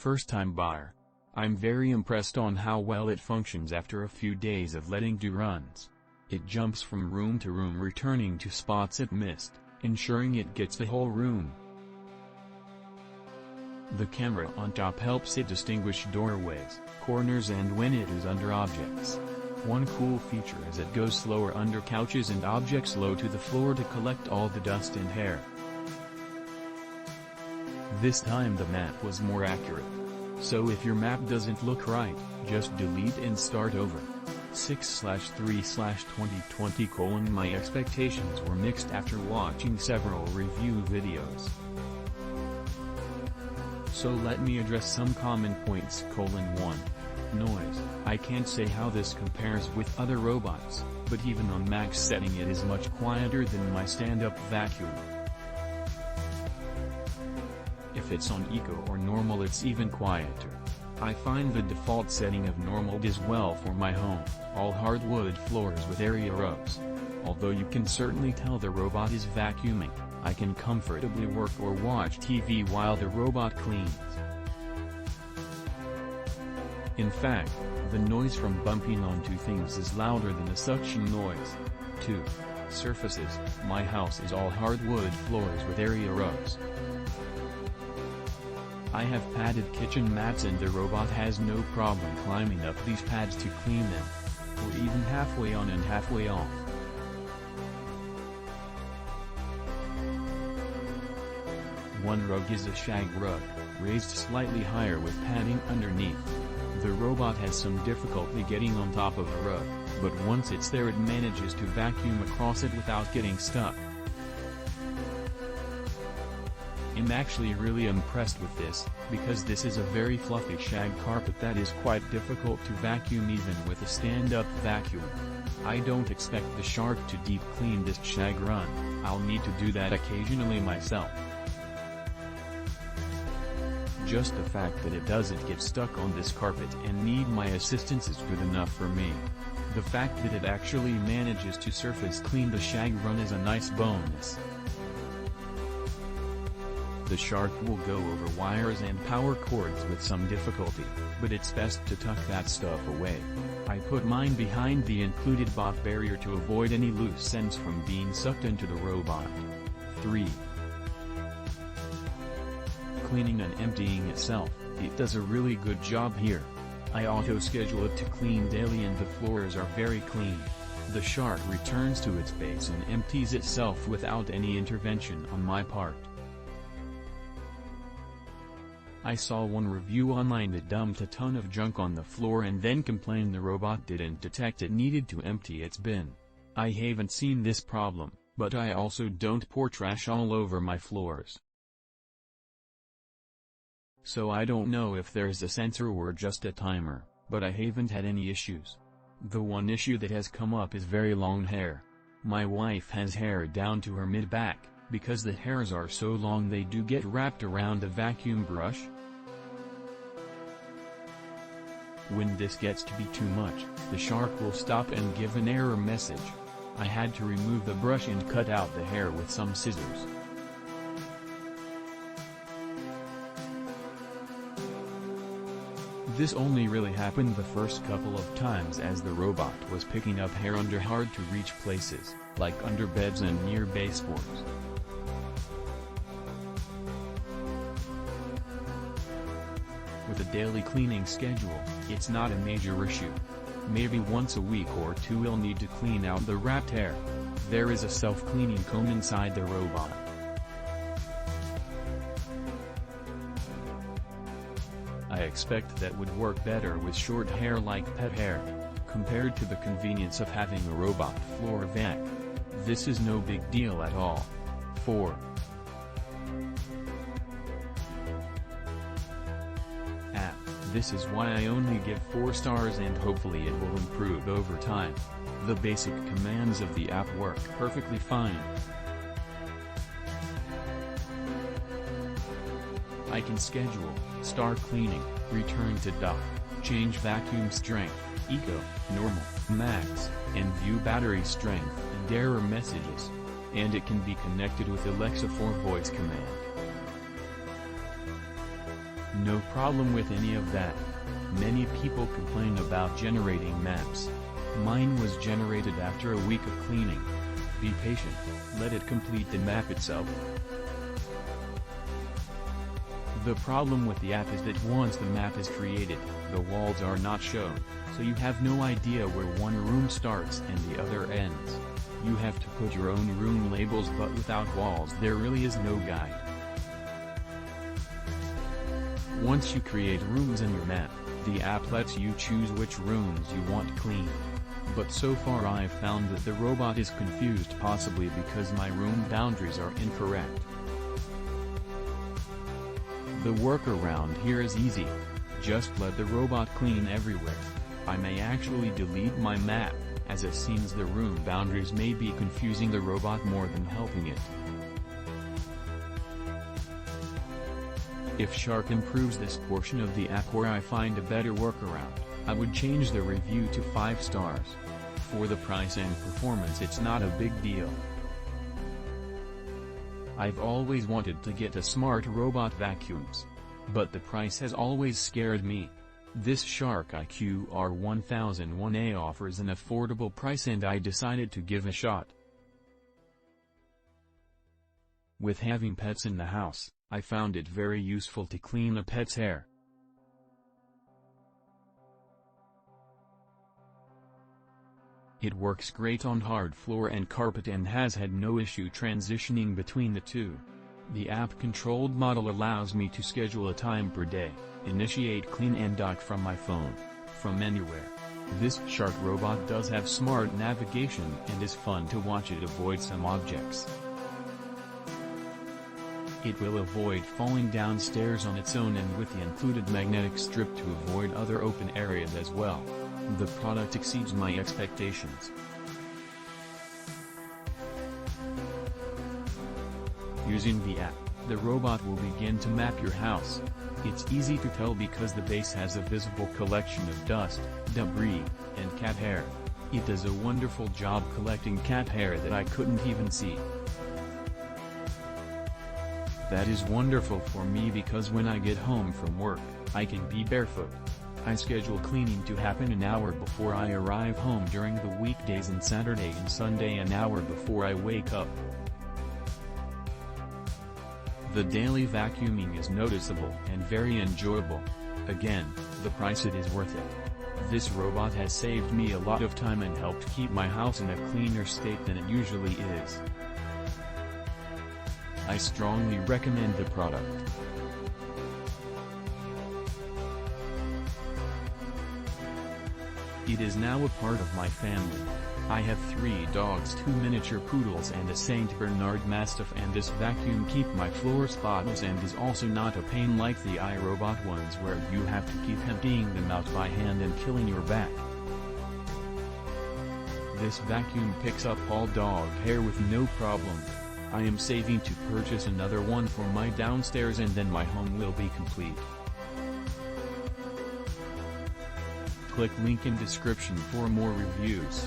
first-time buyer. I'm very impressed on how well it functions after a few days of letting do runs. It jumps from room to room, returning to spots it missed, ensuring it gets the whole room. The camera on top helps it distinguish doorways, corners and when it is under objects. One cool feature is it goes slower under couches and objects low to the floor to collect all the dust and hair. This time the map was more accurate. So if your map doesn't look right, just delete and start over. 6/3/2020: My expectations were mixed after watching several review videos. So let me address some common points. 1. Noise. I can't say how this compares with other robots, but even on max setting it is much quieter than my stand-up vacuum. If it's on eco or normal it's even quieter. I find the default setting of normal does well for my home, all hardwood floors with area rugs. Although you can certainly tell the robot is vacuuming, I can comfortably work or watch TV while the robot cleans. In fact, the noise from bumping onto things is louder than the suction noise. 2. Surfaces. My house is all hardwood floors with area rugs. I have padded kitchen mats and the robot has no problem climbing up these pads to clean them. Or even halfway on and halfway off. One rug is a shag rug, raised slightly higher with padding underneath. The robot has some difficulty getting on top of a rug, but once it's there it manages to vacuum across it without getting stuck. I'm actually really impressed with this, because this is a very fluffy shag carpet that is quite difficult to vacuum even with a stand-up vacuum. I don't expect the shark to deep clean this shag run. I'll need to do that occasionally myself. Just the fact that it doesn't get stuck on this carpet and need my assistance is good enough for me. The fact that it actually manages to surface clean the shag run is a nice bonus. The shark will go over wires and power cords with some difficulty, but it's best to tuck that stuff away. I put mine behind the included bot barrier to avoid any loose ends from being sucked into the robot. 3. Cleaning and emptying itself. It does a really good job here. I auto-schedule it to clean daily and the floors are very clean. The shark returns to its base and empties itself without any intervention on my part. I saw one review online that dumped a ton of junk on the floor and then complained the robot didn't detect it needed to empty its bin. I haven't seen this problem, but I also don't pour trash all over my floors. So I don't know if there's a sensor or just a timer, but I haven't had any issues. The one issue that has come up is very long hair. My wife has hair down to her mid-back. Because the hairs are so long they do get wrapped around a vacuum brush. When this gets to be too much, the shark will stop and give an error message. I had to remove the brush and cut out the hair with some scissors. This only really happened the first couple of times as the robot was picking up hair under hard-to-reach places, like under beds and near baseboards. With a daily cleaning schedule, it's not a major issue. Maybe once a week or two we'll need to clean out the wrapped hair. There is a self-cleaning comb inside the robot. I expect that would work better with short hair like pet hair, compared to the convenience of having a robot floor vac. This is no big deal at all. 4. This is why I only give 4 stars and hopefully it will improve over time. The basic commands of the app work perfectly fine. I can schedule, start cleaning, return to dock, change vacuum strength, eco, normal, max, and view battery strength and error messages. And it can be connected with Alexa for voice command. No problem with any of that. Many people complain about generating maps. Mine was generated after a week of cleaning. Be patient, let it complete the map itself. The problem with the app is that once the map is created, the walls are not shown, so you have no idea where one room starts and the other ends. You have to put your own room labels, but without walls there really is no guide. Once you create rooms in your map, the app lets you choose which rooms you want cleaned. But so far I've found that the robot is confused, possibly because my room boundaries are incorrect. The workaround here is easy. Just let the robot clean everywhere. I may actually delete my map, as it seems the room boundaries may be confusing the robot more than helping it. If Shark improves this portion of the app or I find a better workaround, I would change the review to 5 stars. For the price and performance it's not a big deal. I've always wanted to get a smart robot vacuums. But the price has always scared me. This Shark IQ R1001A offers an affordable price and I decided to give a shot. With having pets in the house, I found it very useful to clean a pet's hair. It works great on hard floor and carpet and has had no issue transitioning between the two. The app-controlled model allows me to schedule a time per day, initiate clean and dock from my phone, from anywhere. This Shark robot does have smart navigation and is fun to watch it avoid some objects. It will avoid falling downstairs on its own and with the included magnetic strip to avoid other open areas as well. The product exceeds my expectations. Using the app, the robot will begin to map your house. It's easy to tell because the base has a visible collection of dust, debris, and cat hair. It does a wonderful job collecting cat hair that I couldn't even see. That is wonderful for me because when I get home from work, I can be barefoot. I schedule cleaning to happen an hour before I arrive home during the weekdays and Saturday and Sunday an hour before I wake up. The daily vacuuming is noticeable and very enjoyable. Again, the price, it is worth it. This robot has saved me a lot of time and helped keep my house in a cleaner state than it usually is. I strongly recommend the product. It is now a part of my family. I have 3 dogs, 2 miniature poodles and a Saint Bernard Mastiff, and this vacuum keep my floor spotless and is also not a pain like the iRobot ones where you have to keep emptying them out by hand and killing your back. This vacuum picks up all dog hair with no problem. I am saving to purchase another one for my downstairs and then my home will be complete. Click link in description for more reviews.